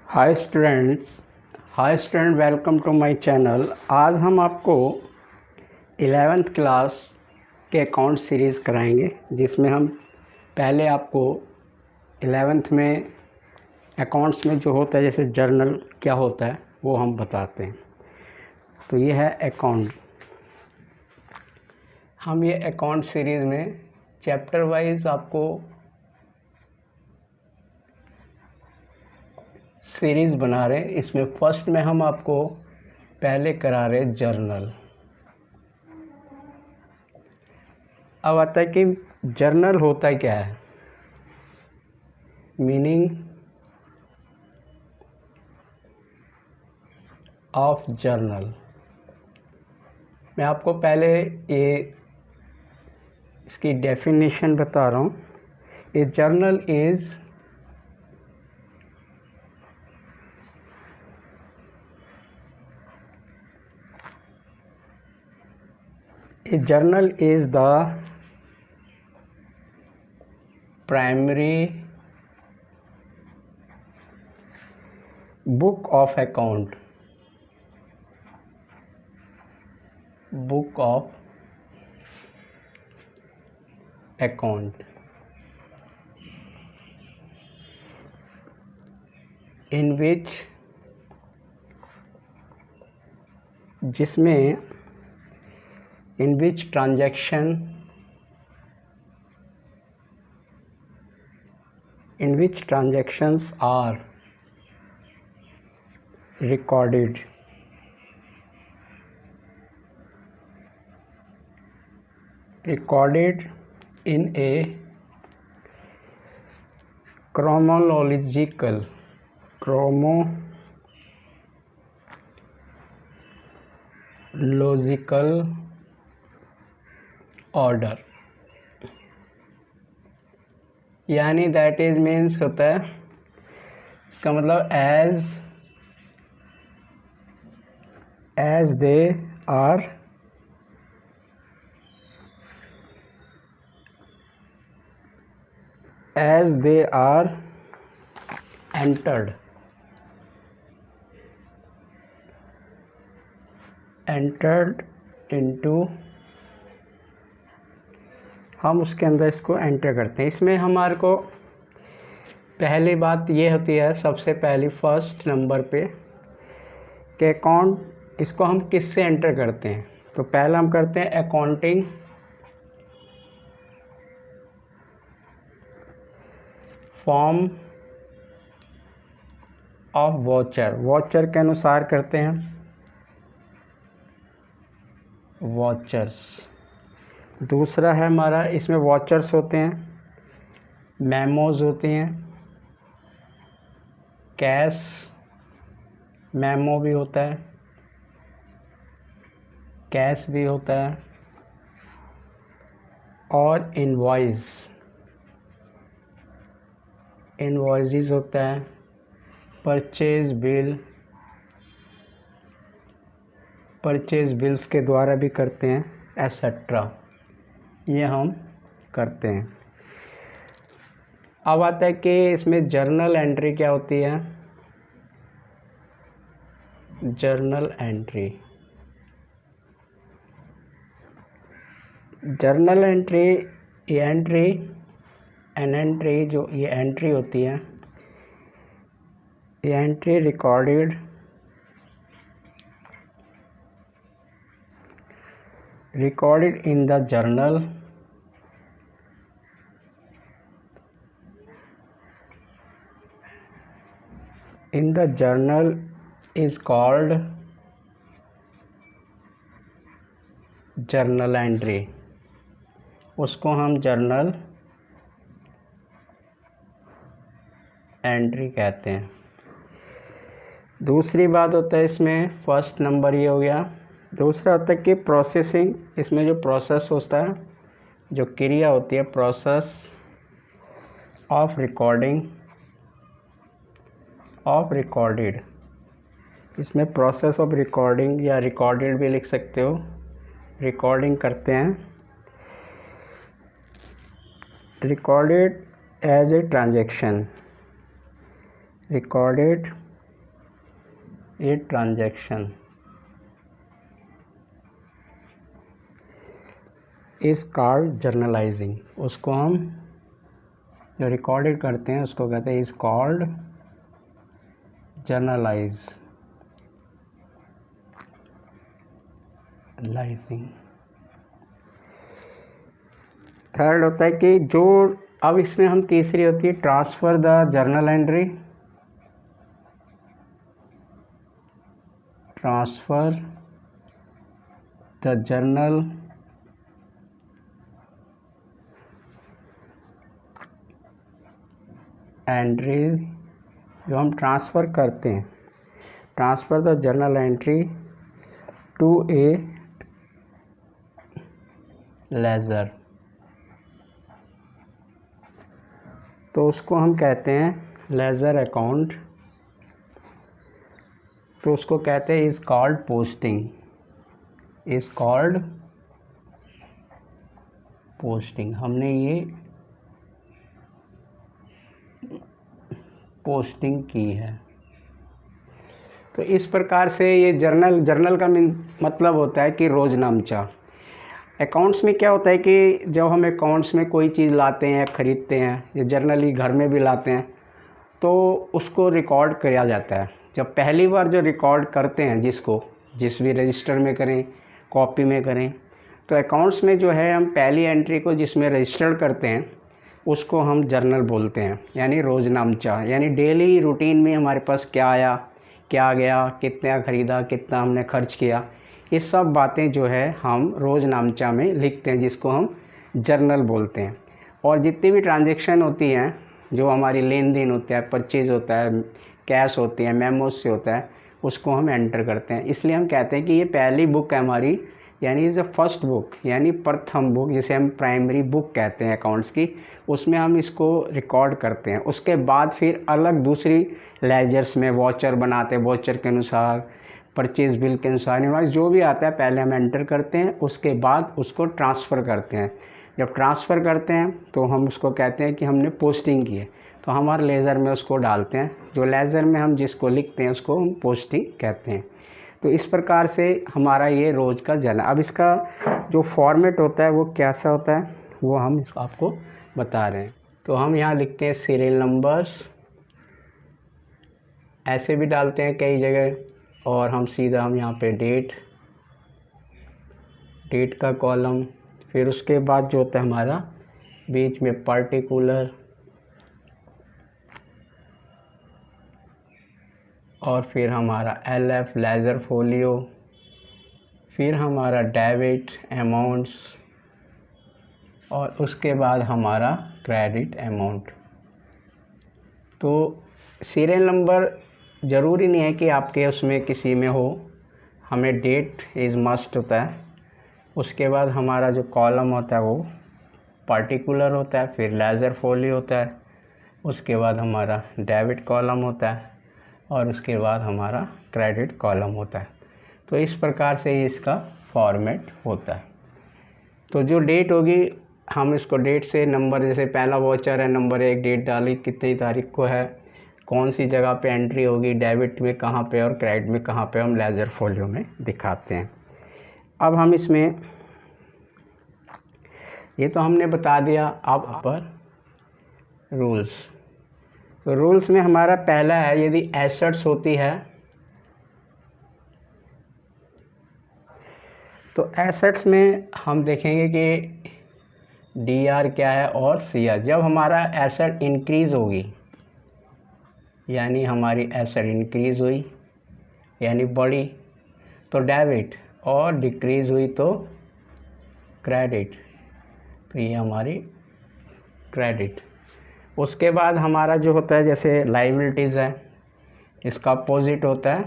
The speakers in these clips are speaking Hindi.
Hi student, welcome to my channel. आज हम आपको 11th क्लास के अकाउंट सीरीज़ कराएंगे, जिसमें हम पहले आपको 11th में अकाउंट्स में जो होता है, जैसे जर्नल क्या होता है वो हम बताते हैं। तो ये है अकाउंट। हम ये अकाउंट सीरीज़ में चैप्टर वाइज आपको सीरीज़ बना रहे हैं। इसमें फर्स्ट में हम आपको पहले करा रहे जर्नल। अब आता है कि जर्नल होता क्या है, मीनिंग ऑफ जर्नल। मैं आपको पहले ये इसकी डेफिनेशन बता रहा हूँ। A journal is the primary book of account, in which transactions are recorded in a chronological order। यानी दैट इज मीन्स होता है, इसका मतलब as they are entered into, हम उसके अंदर इसको एंटर करते हैं। इसमें हमारे को पहली बात ये होती है, सबसे पहली फर्स्ट नंबर पे कि अकाउंट इसको हम किससे एंटर करते हैं। तो पहला हम करते हैं अकाउंटिंग फॉर्म ऑफ वॉचर के अनुसार करते हैं, वॉचर्स। दूसरा है हमारा, इसमें वॉचर्स होते हैं, मेमोज होते हैं, कैश मेमो भी होता है, कैश भी होता है, और इनवॉइसेस होता है, परचेज बिल्स के द्वारा भी करते हैं, एसेट्रा। ये हम करते हैं। अब आता है कि इसमें जर्नल एंट्री क्या होती है। जर्नल एंट्री जो ये एंट्री होती है, ये entry recorded in the journal is called journal entry. उसको हम जर्नल एंट्री कहते हैं। दूसरी बात होता है इसमें, फर्स्ट नंबर ये हो गया। दूसरा होता है कि प्रोसेसिंग, इसमें जो प्रोसेस होता है, जो क्रिया होती है, प्रोसेस ऑफ रिकॉर्डेड। इसमें प्रोसेस ऑफ रिकॉर्डिंग या रिकॉर्डेड भी लिख सकते हो, रिकॉर्डिंग करते हैं। recorded as a transaction, recorded a transaction is called journalizing। उसको हम जो रिकॉर्डेड करते हैं उसको कहते हैं इज कॉल्ड जर्नलाइजिंग। थर्ड होता है कि जो अब इसमें हम तीसरी होती है transfer the journal entry, transfer the journal entry, जो हम ट्रांसफ़र करते हैं, transfer the journal entry to a ledger, तो उसको हम कहते हैं लेज़र अकाउंट। तो उसको कहते हैं is called posting, is called posting. हमने ये पोस्टिंग की है। तो इस प्रकार से ये जर्नल का मतलब होता है कि रोज़नामचा। अकाउंट्स में क्या होता है कि जब हम अकाउंट्स में कोई चीज़ लाते हैं, ख़रीदते हैं, या जर्नली घर में भी लाते हैं, तो उसको रिकॉर्ड किया जाता है। जब पहली बार जो रिकॉर्ड करते हैं, जिस भी रजिस्टर में करें, कॉपी में करें, तो अकाउंट्स में जो है हम पहली एंट्री को जिसमें रजिस्टर करते हैं उसको हम जर्नल बोलते हैं, यानी रोज़नामचा। यानी डेली रूटीन में हमारे पास क्या आया, क्या गया, कितना ख़रीदा, कितना हमने खर्च किया, ये सब बातें जो है हम रोज़नामचा में लिखते हैं, जिसको हम जर्नल बोलते हैं। और जितनी भी ट्रांजैक्शन होती हैं, जो हमारी लेन देन होता है, परचेज़ होता है, कैश होती है, मेमोज से होता है, उसको हम एंटर करते हैं। इसलिए हम कहते हैं कि ये पहली बुक है हमारी, यानी इज़ अ फर्स्ट बुक, यानी प्रथम बुक, जिसे हम प्राइमरी बुक कहते हैं अकाउंट्स की। उसमें हम इसको रिकॉर्ड करते हैं। उसके बाद फिर अलग दूसरी लेजर्स में वॉचर बनाते हैं, वॉचर के अनुसार, परचेज़ बिल के अनुसार, जो भी आता है पहले हम एंटर करते हैं, उसके बाद उसको ट्रांसफ़र करते हैं। जब ट्रांसफ़र करते हैं तो हम उसको कहते हैं कि हमने पोस्टिंग की है, तो हमारे लेज़र में उसको डालते हैं। जो लेज़र में हम जिसको लिखते हैं उसको हम पोस्टिंग कहते हैं। तो इस प्रकार से हमारा ये रोज़ का जर्नल। अब इसका जो फॉर्मेट होता है वो कैसा होता है वो हम आपको बता रहे हैं। तो हम यहाँ लिखते हैं सीरियल नंबर्स, ऐसे भी डालते हैं कई जगह, और हम सीधा हम यहाँ पे डेट का कॉलम, फिर उसके बाद जो होता है हमारा बीच में पार्टिकुलर, और फिर हमारा LF लेज़र फोलियो, फिर हमारा डेबिट अमाउंट्स, और उसके बाद हमारा क्रेडिट अमाउंट। तो सीरियल नंबर ज़रूरी नहीं है कि आपके उसमें किसी में हो, हमें डेट इज़ मस्ट होता है। उसके बाद हमारा जो कॉलम होता है वो पार्टिकुलर होता है, फिर लेज़र फोलियो होता है, उसके बाद हमारा डेबिट कॉलम होता है, और उसके बाद हमारा क्रेडिट कॉलम होता है। तो इस प्रकार से इसका फॉर्मेट होता है। तो जो डेट होगी, हम इसको डेट से नंबर, जैसे पहला वॉचर है, नंबर 1, डेट डाली, कितनी तारीख को है, कौन सी जगह पे एंट्री होगी, डेबिट में कहाँ पे और क्रेडिट में कहाँ पे, हम लेज़र फोलियो में दिखाते हैं। अब हम इसमें ये तो हमने बता दिया। अब पर रूल्स, तो रूल्स में हमारा पहला है, यदि एसेट्स होती है तो एसेट्स में हम देखेंगे कि DR क्या है और CR। जब हमारा एसेट इंक्रीज़ होगी, यानी हमारी एसेट इंक्रीज़ हुई यानी बढ़ी, तो डेबिट, और डिक्रीज़ हुई तो क्रेडिट, तो ये हमारी क्रेडिट। उसके बाद हमारा जो होता है, जैसे लायबिलिटीज़ है, इसका अपोजिट होता है।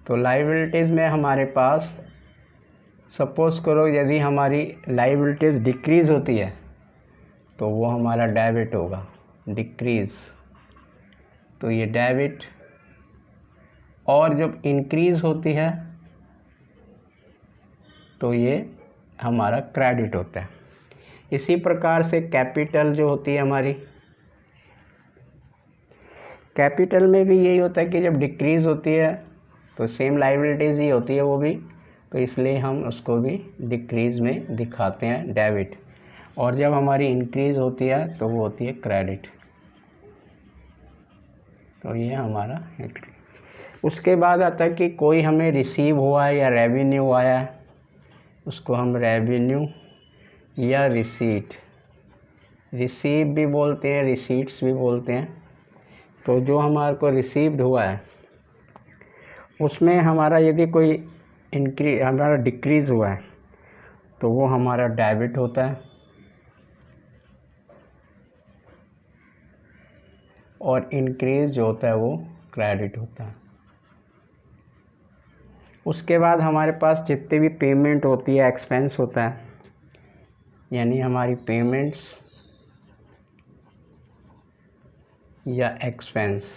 तो लायबिलिटीज़ में हमारे पास, सपोज़ करो यदि हमारी लायबिलिटीज़ डिक्रीज़ होती है तो वो हमारा डेबिट होगा, डिक्रीज़, तो ये डेबिट। और जब इंक्रीज़ होती है तो ये हमारा क्रेडिट होता है। इसी प्रकार से कैपिटल जो होती है हमारी, कैपिटल में भी यही होता है कि जब डिक्रीज़ होती है तो सेम लायबिलिटीज़ ही होती है वो भी, तो इसलिए हम उसको भी डिक्रीज़ में दिखाते हैं डेबिट, और जब हमारी इंक्रीज़ होती है तो वो होती है क्रेडिट। तो ये हमारा उसके बाद आता है कि कोई हमें रिसीव हुआ है या रेवेन्यू आया है, उसको हम रेवेन्यू या रिसीट, रिसीव भी बोलते हैं, रिसीट्स भी बोलते हैं। तो जो हमारे को रिसीव्ड हुआ है उसमें हमारा यदि कोई हमारा डिक्रीज़ हुआ है तो वो हमारा डेबिट होता है, और इंक्रीज़ जो होता है वो क्रेडिट होता है। उसके बाद हमारे पास जितने भी पेमेंट होती है, एक्सपेंस होता है, यानी हमारी पेमेंट्स या एक्सपेंस,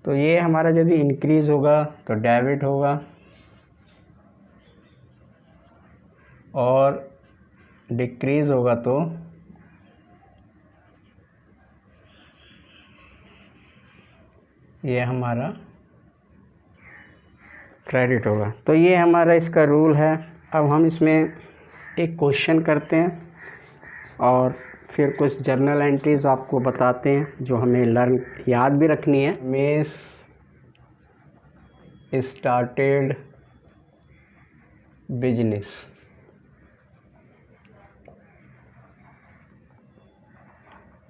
तो ये हमारा यदि इंक्रीज़ होगा तो डेबिट होगा, और डिक्रीज़ होगा तो ये हमारा क्रेडिट होगा। तो ये हमारा इसका रूल है। अब हम इसमें एक क्वेश्चन करते हैं और फिर कुछ जर्नल एंट्रीज़ आपको बताते हैं जो हमें याद भी रखनी है। Ramesh started business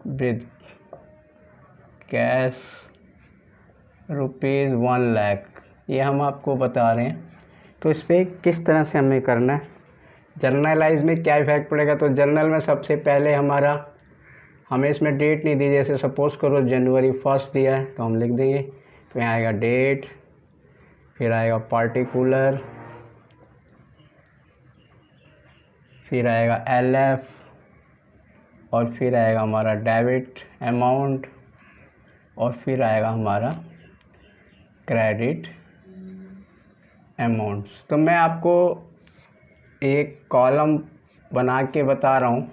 with cash ₹1 lakh, ये हम आपको बता रहे हैं। तो इस पर किस तरह से हमें करना है, जर्नलाइज में क्या इफेक्ट पड़ेगा। तो जर्नल में सबसे पहले हमें इसमें डेट नहीं दी, जैसे सपोज़ करो जनवरी 1 दिया है तो हम लिख देंगे, तो यहाँ आएगा डेट, फिर आएगा पार्टिकुलर, फिर आएगा LF, और फिर आएगा हमारा डेबिट अमाउंट, और फिर आएगा हमारा क्रेडिट अमाउंट्स। तो मैं आपको एक कॉलम बना के बता रहा हूँ,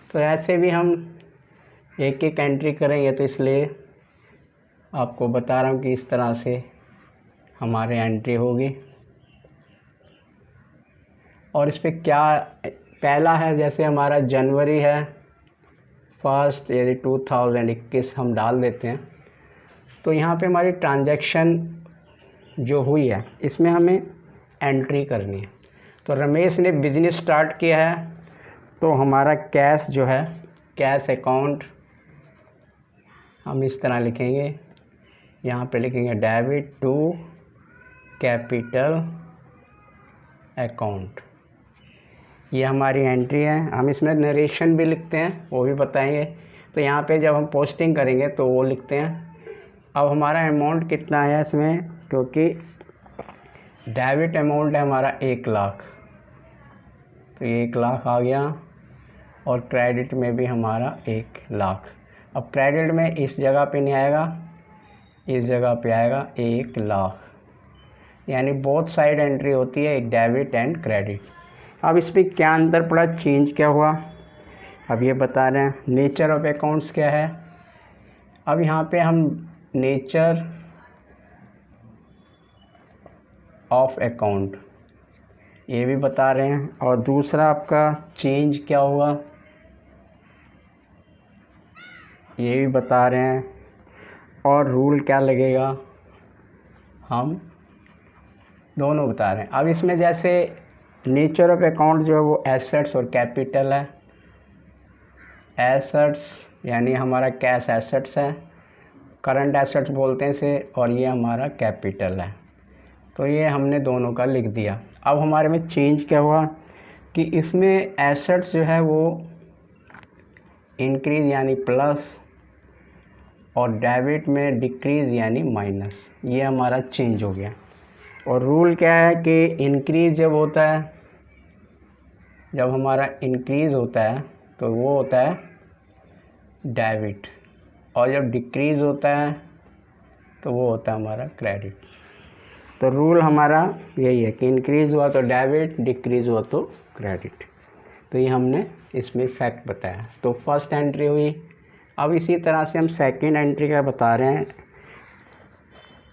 तो ऐसे भी हम एक एक एंट्री करेंगे, तो इसलिए आपको बता रहा हूँ कि इस तरह से हमारे एंट्री होगी। और इस पर क्या, पहला है जैसे हमारा जनवरी है 1 यदि 2021 हम डाल देते हैं, तो यहाँ पे हमारी ट्रांजैक्शन जो हुई है इसमें हमें एंट्री करनी है। तो रमेश ने बिजनेस स्टार्ट किया है, तो हमारा कैश जो है, कैश अकाउंट हम इस तरह लिखेंगे, यहाँ पे लिखेंगे डेबिट टू कैपिटल अकाउंट, ये हमारी एंट्री है। हम इसमें नरेशन भी लिखते हैं, वो भी बताएंगे। तो यहाँ पे जब हम पोस्टिंग करेंगे तो वो लिखते हैं। अब हमारा अमाउंट कितना है इसमें, क्योंकि डेबिट अमाउंट है हमारा 1 लाख, तो 1 लाख आ गया, और क्रेडिट में भी हमारा 1 लाख। अब क्रेडिट में इस जगह पे नहीं आएगा, इस जगह पे आएगा 1 लाख, यानी बोथ साइड एंट्री होती है, एक डेबिट एंड क्रेडिट। अब इस पर क्या अंतर पड़ा, चेंज क्या हुआ, अब ये बता रहे हैं। नेचर ऑफ अकाउंट्स क्या है, अब यहाँ पे हम नेचर ऑफ अकाउंट ये भी बता रहे हैं, और दूसरा आपका चेंज क्या हुआ ये भी बता रहे हैं, और रूल क्या लगेगा हम दोनों बता रहे हैं। अब इसमें जैसे नेचर ऑफ अकाउंट जो है वो एसेट्स और कैपिटल है। एसेट्स यानी हमारा कैश एसेट्स है, करंट एसेट्स बोलते हैं इसे, और ये हमारा कैपिटल है। तो ये हमने दोनों का लिख दिया। अब हमारे में चेंज क्या हुआ कि इसमें एसेट्स जो है वो इंक्रीज़ यानी प्लस, और डेबिट में डिक्रीज़ यानी माइनस, ये हमारा चेंज हो गया। और रूल क्या है कि इंक्रीज़ जब होता है, जब हमारा इंक्रीज़ होता है तो वो होता है डेबिट, और जब डिक्रीज़ होता है तो वो होता है हमारा क्रेडिट। तो रूल हमारा यही है कि इंक्रीज़ हुआ तो डेबिट, डिक्रीज़ हुआ तो क्रेडिट। तो ये हमने इसमें फैक्ट बताया। तो फर्स्ट एंट्री हुई। अब इसी तरह से हम सेकंड एंट्री का बता रहे हैं।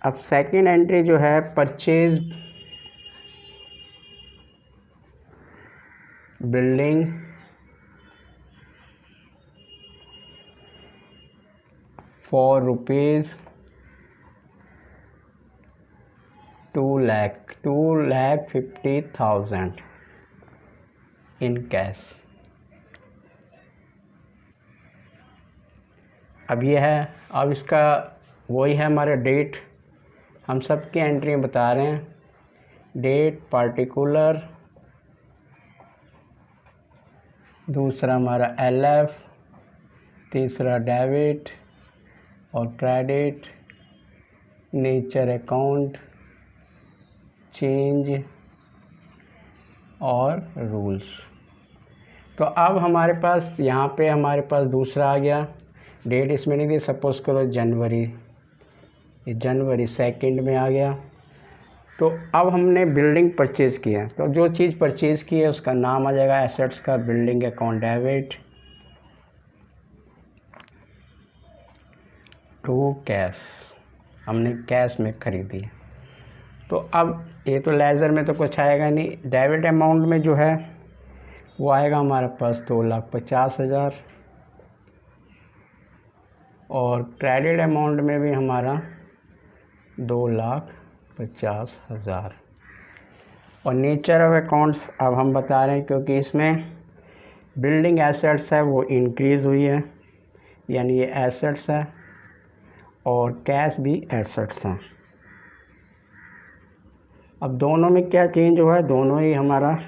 अब सेकंड एंट्री जो है purchase building for rupees 2,50,000 in cash. अब ये है, अब इसका वही है हमारा डेट, हम सब की एंट्री बता रहे हैं। डेट पार्टिकुलर, दूसरा हमारा LF, तीसरा डेबिट और क्रेडिट, नेचर अकाउंट, चेंज और रूल्स। तो अब हमारे पास यहाँ पे हमारे पास दूसरा आ गया। डेट इसमें नहीं दी, सपोज़ करो जनवरी, ये जनवरी सेकंड में आ गया। तो अब हमने बिल्डिंग परचेज़ किया, तो जो चीज़ परचेज़ की है उसका नाम आ जाएगा एसेट्स का, building account debit to cash, हमने कैश में खरीदी। तो अब ये तो लेज़र में तो कुछ आएगा नहीं। डेबिट अमाउंट में जो है वो आएगा हमारे पास 2,50,000 और क्रेडिट अमाउंट में भी हमारा 2,50,000। और नेचर ऑफ अकाउंट्स अब हम बता रहे हैं, क्योंकि इसमें बिल्डिंग एसेट्स है वो इंक्रीज़ हुई है, यानी ये एसेट्स है, और कैश भी एसेट्स हैं। अब दोनों में क्या चेंज हुआ है, दोनों ही हमारा,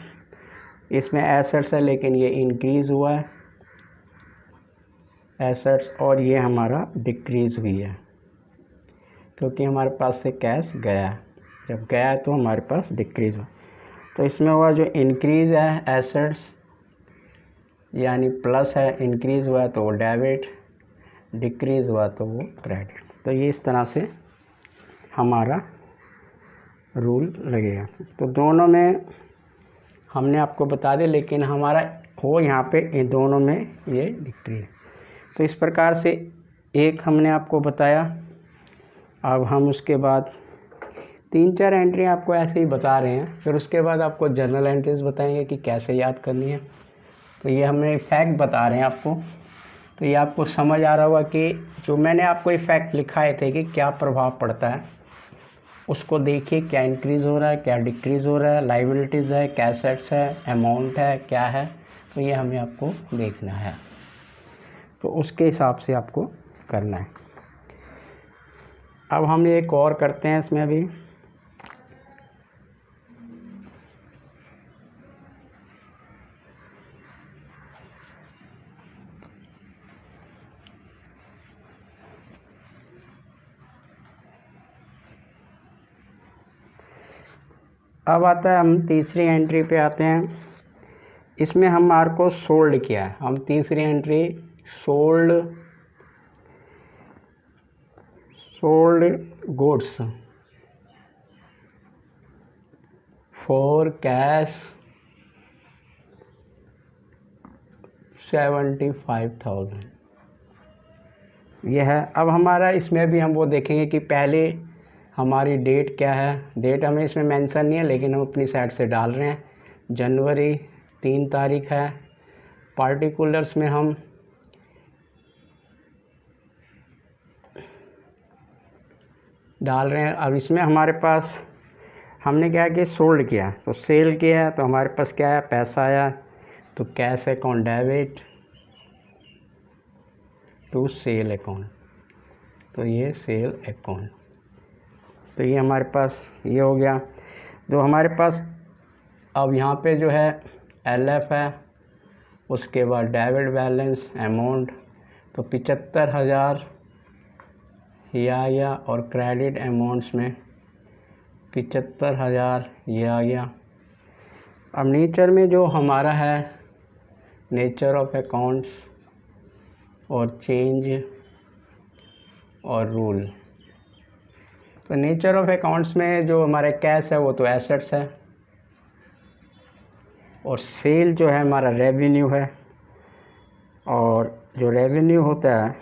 इसमें एसेट्स है लेकिन ये इंक्रीज़ हुआ है एसेट्स, और ये हमारा डिक्रीज़ हुई है क्योंकि हमारे पास से कैश गया, जब गया तो हमारे पास डिक्रीज़ हुआ। तो इसमें हुआ जो इंक्रीज़ है एसेट्स यानी प्लस है, इंक्रीज़ हुआ तो वो डेबिट, डिक्रीज़ हुआ तो वो क्रेडिट। तो ये इस तरह से हमारा रूल लगेगा। तो दोनों में हमने आपको बता दिया, लेकिन हमारा हो यहाँ पे इन दोनों में ये डिक्रीज। तो इस प्रकार से एक हमने आपको बताया। अब हम उसके बाद 3-4 एंट्री आपको ऐसे ही बता रहे हैं, फिर उसके बाद आपको जर्नल एंट्रीज बताएंगे कि कैसे याद करनी है। तो ये हमें फैक्ट बता रहे हैं आपको। तो ये आपको समझ आ रहा होगा कि जो मैंने आपको ये फैक्ट लिखाए थे कि क्या प्रभाव पड़ता है, उसको देखिए क्या इंक्रीज़ हो रहा है, क्या डिक्रीज़ हो रहा है, लाइबिलिटीज़ है, क्या एसेट्स है, अमाउंट है, क्या है। तो ये हमें आपको देखना है, तो उसके हिसाब से आपको करना है। अब हम एक और करते हैं इसमें भी। अब आता है, हम तीसरी एंट्री पे आते हैं। इसमें हमारे को सोल्ड किया है। हम तीसरी entry sold goods for cash 75,000 यह है। अब हमारा इसमें भी हम वो देखेंगे कि पहले हमारी डेट क्या है। डेट हमें इसमें मेंशन नहीं है, लेकिन हम अपनी साइड से डाल रहे हैं। जनवरी 3 तारीख है। पार्टिकुलर्स में हम डाल रहे हैं। अब इसमें हमारे पास हमने क्या कि सोल्ड किया, तो सेल किया, तो हमारे पास क्या है, पैसा आया। तो cash account debit to sale account, तो ये सेल अकाउंट। तो ये हमारे पास ये हो गया। जो हमारे पास अब यहाँ पे जो है LF है, उसके बाद डेबिट बैलेंस अमाउंट, तो 75,000 ये आ गया, और क्रेडिट अमाउंट्स में 75,000 ये आ गया। अब नेचर में जो हमारा है नेचर ऑफ अकाउंट्स और चेंज और रूल, तो नेचर ऑफ अकाउंट्स में जो हमारे कैश है वो तो एसेट्स है, और सेल जो है हमारा रेवेन्यू है। और जो रेवेन्यू होता है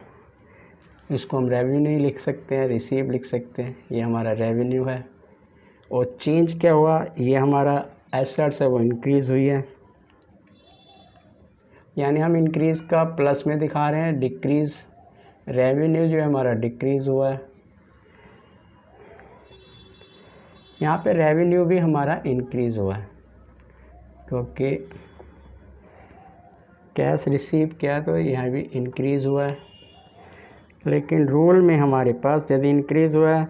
इसको हम रेवेन्यू लिख सकते हैं, रिसीव लिख सकते हैं, ये हमारा रेवेन्यू है। और चेंज क्या हुआ, ये हमारा एसेट्स है वो इंक्रीज़ हुई है, यानी हम इंक्रीज़ का प्लस में दिखा रहे हैं, डिक्रीज़ रेवेन्यू जो है हमारा डिक्रीज़ हुआ है। यहाँ पे रेवेन्यू भी हमारा इंक्रीज़ हुआ है क्योंकि कैश रिसीव किया तो यहाँ भी इंक्रीज़ हुआ है। लेकिन रूल में हमारे पास यदि इंक्रीज़ हुआ है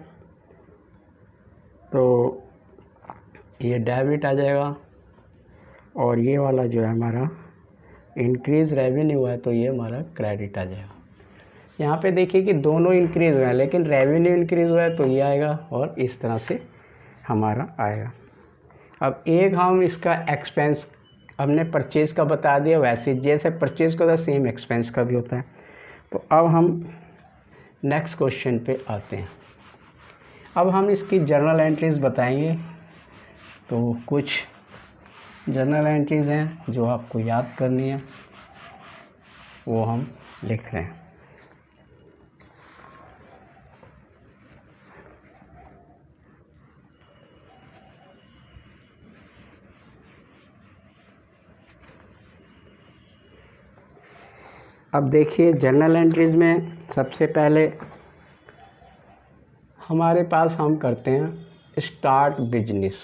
तो ये डेबिट आ जाएगा, और ये वाला जो है हमारा इंक्रीज़ रेवेन्यू है तो ये हमारा क्रेडिट आ जाएगा। यहाँ पे देखिए कि दोनों इंक्रीज़ हुए हैं, लेकिन रेवेन्यू इंक्रीज़ हुआ है तो ये आएगा, और इस तरह से हमारा आएगा। अब एक हम इसका एक्सपेंस हमने परचेज़ का बता दिया, वैसे जैसे परचेज़ का होता है सेम एक्सपेंस का भी होता है। तो अब हम नेक्स्ट क्वेश्चन पे आते हैं। अब हम इसकी जर्नल एंट्रीज़ बताएंगे। तो कुछ जर्नल एंट्रीज़ हैं जो आपको याद करनी है, वो हम लिख रहे हैं। अब देखिए जर्नल एंट्रीज़ में सबसे पहले हमारे पास हम करते हैं स्टार्ट बिजनेस।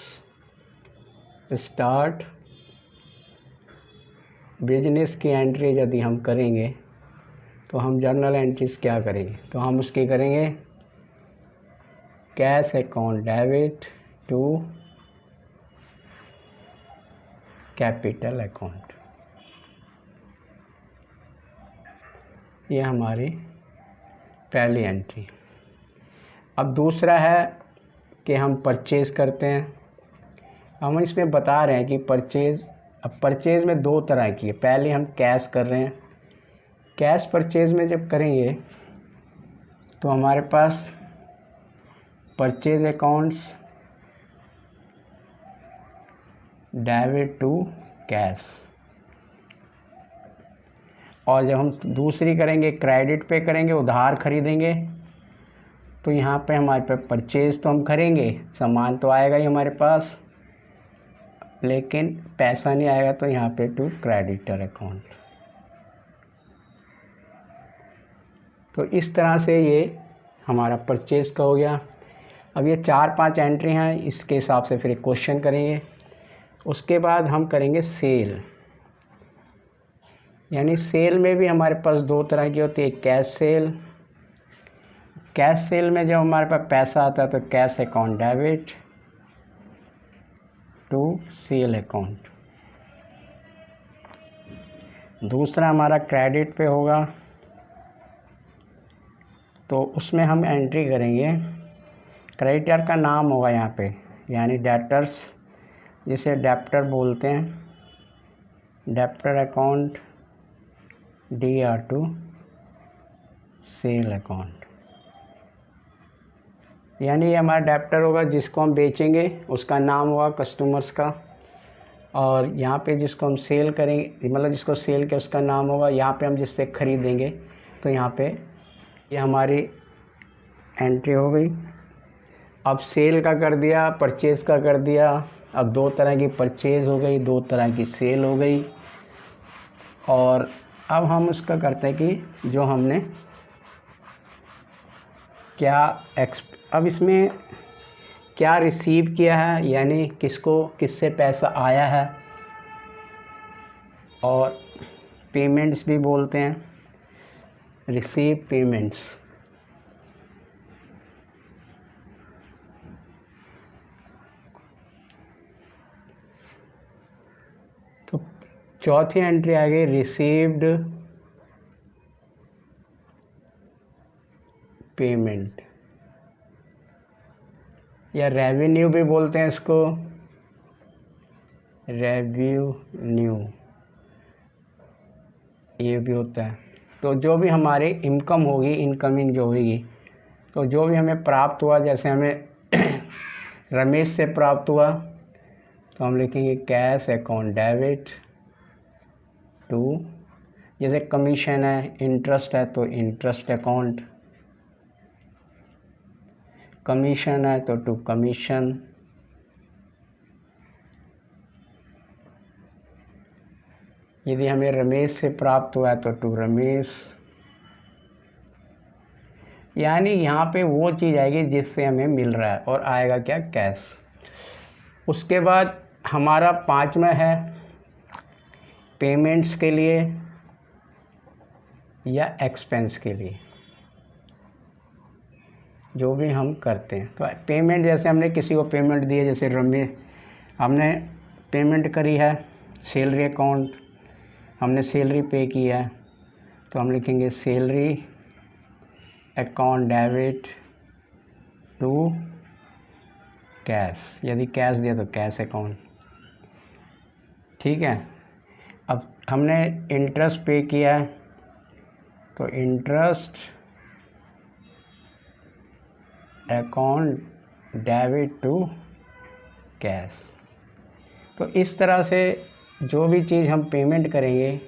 स्टार्ट बिजनेस की एंट्री यदि हम करेंगे तो हम जर्नल एंट्रीज़ क्या करेंगे, तो हम उसकी करेंगे cash account debit to capital account. ये हमारी पहली एंट्री। अब दूसरा है कि हम परचेज़ करते हैं। हम इसमें बता रहे हैं कि परचेज़, अब परचेज़ में दो तरह की है। पहले हम कैश कर रहे हैं, कैश परचेज़ में जब करेंगे तो हमारे पास purchase accounts debit to cash, और जब हम दूसरी करेंगे क्रेडिट पे करेंगे, उधार खरीदेंगे, तो यहाँ पे हमारे पे परचेज़ तो हम करेंगे, सामान तो आएगा ही हमारे पास, लेकिन पैसा नहीं आएगा, तो यहाँ पे टू क्रेडिटर अकाउंट। तो इस तरह से ये हमारा परचेज़ का हो गया। अब ये 4-5 एंट्री हैं, इसके हिसाब से फिर एक क्वेश्चन करेंगे। उसके बाद हम करेंगे सेल, यानी सेल में भी हमारे पास दो तरह की होती है, कैश सेल। कैश सेल में जब हमारे पास पैसा आता है तो cash account debit to sale account. दूसरा हमारा क्रेडिट पे होगा, तो उसमें हम एंट्री करेंगे, क्रेडिटर का नाम होगा यहाँ पे, यानी डेप्टर्स, जिसे डेप्टर बोलते हैं, debtor account DR to sale account. यानी ये हमारा डेप्टर होगा, जिसको हम बेचेंगे उसका नाम होगा कस्टमर्स का, और यहाँ पे जिसको हम सेल करेंगे, मतलब जिसको सेल किया उसका नाम होगा। यहाँ पे हम जिससे ख़रीदेंगे तो यहाँ पे ये हमारी एंट्री हो गई। अब सेल का कर दिया, परचेज़ का कर दिया। अब दो तरह की परचेज़ हो गई, दो तरह की सेल हो गई। और अब हम उसका करते हैं कि जो हमने क्या अब इसमें क्या रिसीव किया है, यानी किसको किससे पैसा आया है, और पेमेंट्स भी बोलते हैं, रिसीव पेमेंट्स। तो चौथी एंट्री आ गई रिसीव्ड पेमेंट, या रेवेन्यू भी बोलते हैं इसको, रेवेन्यू ये भी होता है। तो जो भी हमारी इनकम होगी, इनकमिंग जो होगी, तो जो भी हमें प्राप्त हुआ, जैसे हमें रमेश से प्राप्त हुआ तो हम लिखेंगे कैश अकाउंट डेबिट टू, जैसे कमीशन है, इंटरेस्ट है तो इंटरेस्ट अकाउंट, कमीशन है तो टू कमीशन, यदि हमें रमेश से प्राप्त हुआ है तो टू रमेश, यानी यहाँ पे वो चीज़ आएगी जिससे हमें मिल रहा है और आएगा क्या, कैश। उसके बाद हमारा 5वां है पेमेंट्स के लिए या एक्सपेंस के लिए, जो भी हम करते हैं। तो पेमेंट, जैसे हमने किसी को पेमेंट दी है, जैसे रमेश, हमने पेमेंट करी है सैलरी अकाउंट, हमने सैलरी पे की है तो हम लिखेंगे salary account debit to cash, यदि कैश दिया तो कैश अकाउंट। ठीक है। अब हमने इंटरेस्ट पे किया है तो interest account debit to cash. तो इस तरह से जो भी चीज़ हम पेमेंट करेंगे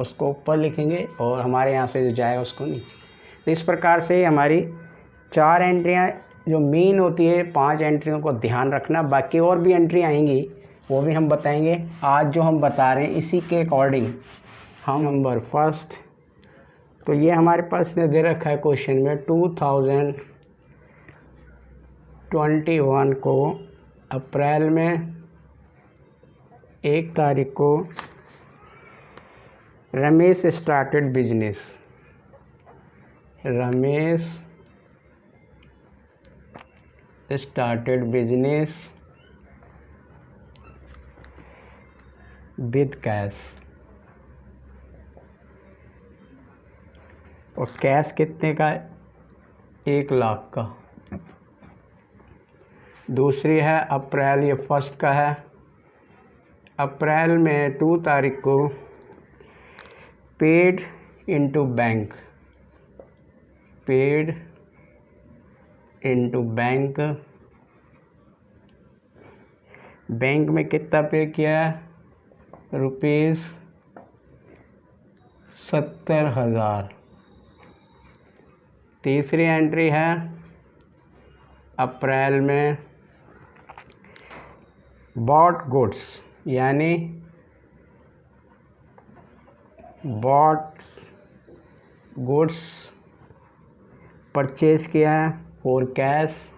उसको ऊपर लिखेंगे और हमारे यहाँ से जो जाएगा उसको नीचे। तो इस प्रकार से हमारी 4 एंट्रियाँ जो मेन होती है, 5 एंट्रियों को ध्यान रखना। बाकी और भी एंट्री आएंगी वो भी हम बताएंगे। आज जो हम बता रहे हैं इसी के अकॉर्डिंग हम नंबर फर्स्ट, तो ये हमारे पास दे रखा है क्वेश्चन में 2021 को अप्रैल में 1 तारीख को Ramesh started business, Ramesh started business with cash, और कैश कितने का, 1 लाख का। दूसरी है अप्रैल, ये फर्स्ट का है, अप्रैल में 2 तारीख को paid into bank, paid into bank, bank में कितना पे किया है, ₹70,000। तीसरी एंट्री है अप्रैल में बॉट गुड्स, यानी बॉट्स गुड्स परचेज किया है फॉर कैश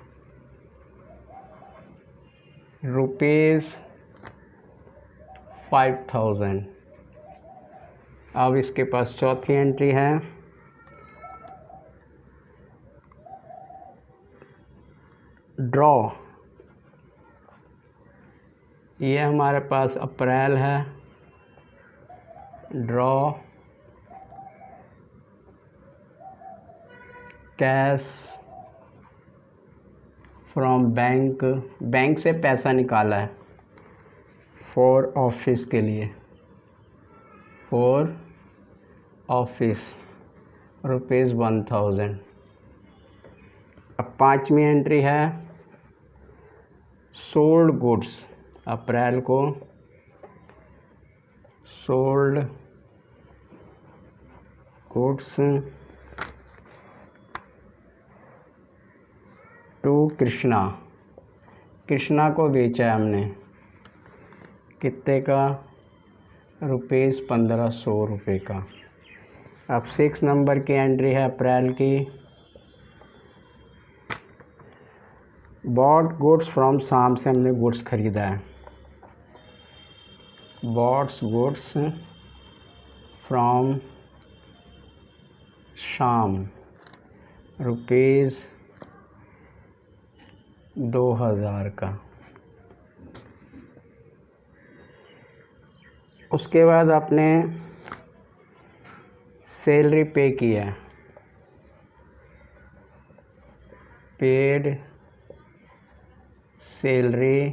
₹5,000। अब इसके पास चौथी एंट्री है ड्रॉ, ये हमारे पास अप्रैल है, draw cash from bank, bank से पैसा निकाला है फॉर ऑफिस के लिए, फॉर ऑफिस ₹1,000। अब 5वीं एंट्री है सोल्ड गुड्स, अप्रैल को sold goods to Krishna, Krishna को बेचा है हमने, कितने का, ₹1,500 का। अब 6 नंबर की एंट्री है अप्रैल की, बॉट गुड्स फ्रॉम शाम, से हमने गुड्स खरीदा है, बॉट्स गुड्स फ्रॉम शाम ₹2,000 का। उसके बाद आपने सैलरी पे किया, पेड सैलरी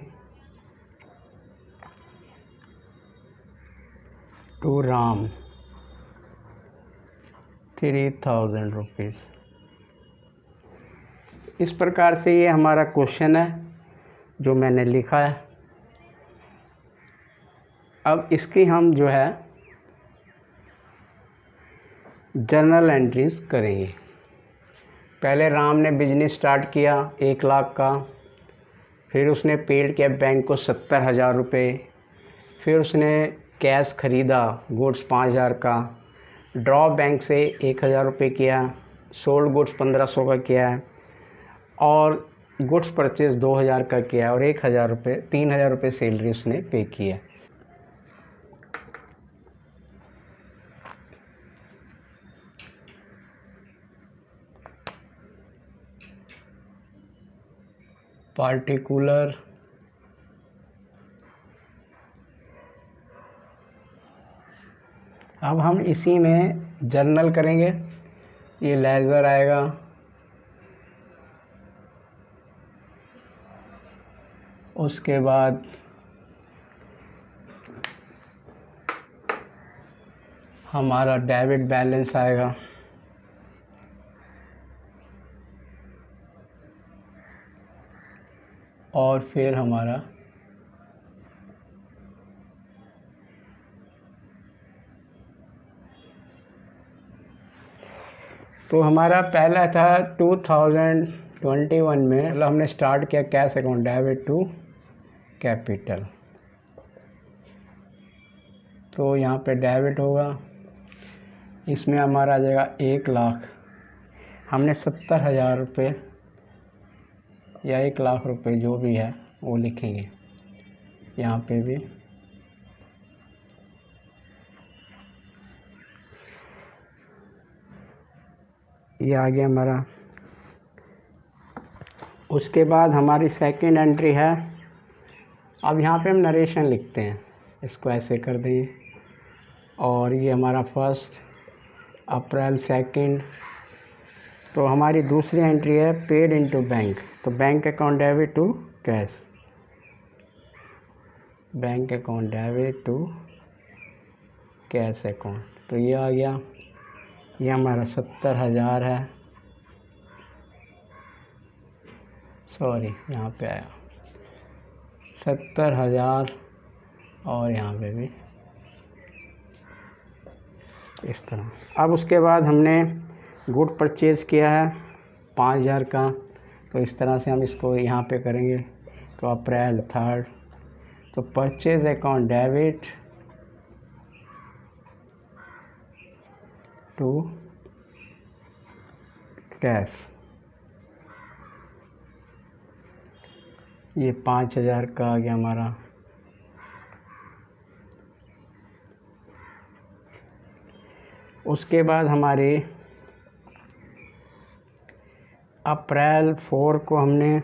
टू राम ₹3,000। इस प्रकार से ये हमारा क्वेश्चन है जो मैंने लिखा है। अब इसकी हम जो है जर्नल एंट्रीज करेंगे। पहले राम ने बिजनेस स्टार्ट किया 1 लाख का, फिर उसने पेड किया बैंक को 70,000 रुपये, फिर उसने कैश ख़रीदा गुड्स 5,000 का, ड्रॉ बैंक से 1,000 रुपये किया, सोल्ड गुड्स 1,500 का किया है, और गुड्स परचेज 2,000 का किया है, और 1,000 रुपये 3,000 रुपये सैलरी उसने पे किया। पार्टिकुलर अब हम इसी में जर्नल करेंगे। ये लेजर आएगा, उसके बाद हमारा डेबिट बैलेंस आएगा, और फिर हमारा तो हमारा पहला था 2021 में, मतलब हमने स्टार्ट किया cash account debit to capital. तो यहाँ पे डेबिट होगा, इसमें हमारा आ जाएगा 1 लाख, हमने 70,000 रुपये या 1 लाख रुपए जो भी है वो लिखेंगे यहाँ पे भी। ये आ गया हमारा। उसके बाद हमारी सेकंड एंट्री है। अब यहाँ पे हम नरेशन लिखते हैं, इसको ऐसे कर देंगे, और ये हमारा 1 अप्रैल 2। तो हमारी दूसरी एंट्री है पेड इनटू बैंक। तो bank account debit to cash, bank account debit to cash account. तो ये आ गया, ये हमारा 70,000 है, सॉरी यहाँ पे आया 70,000, और यहाँ पे भी इस तरह। अब उसके बाद हमने गुड परचेज़ किया है 5,000 का, तो इस तरह से हम इसको यहाँ पे करेंगे। तो अप्रैल 3, तो purchase account debit to cash, ये 5,000 का आ गया हमारा। उसके बाद हमारे अप्रैल 4 को हमने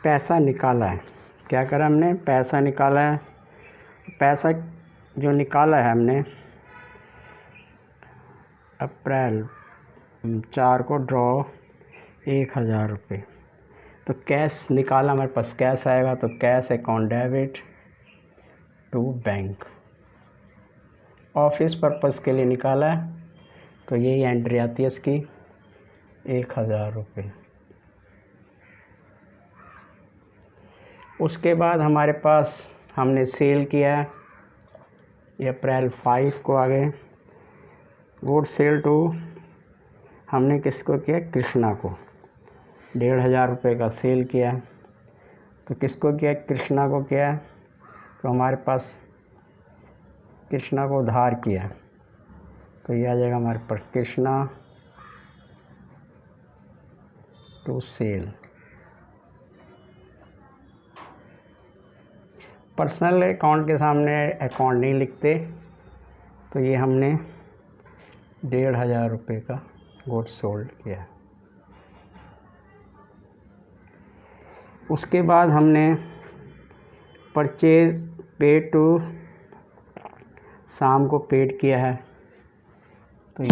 पैसा निकाला है। क्या करा हमने? पैसा निकाला है। पैसा जो निकाला है हमने अप्रैल 4 को ड्रॉ 1,000 रुपये। तो कैश निकाला, हमारे पास कैश आएगा, तो cash account debit to bank, office purpose के लिए निकाला है, तो यही एंट्री आती है इसकी 1,000 रुपये। उसके बाद हमारे पास हमने सेल किया है, ये अप्रैल 5 को आ गए। गुड सेल टू, हमने किसको किया? कृष्णा को 1,500 रुपये का सेल किया। तो किसको किया? कृष्णा को किया। तो हमारे पास कृष्णा को उधार किया, तो ये आ जाएगा हमारे पास Krishna to sale. Personal account के सामने अकाउंट नहीं लिखते, तो ये हमने 1,500 रुपये का गुड सोल्ड किया। उसके बाद हमने परचेज पेड टू शाम को पेड किया है, तो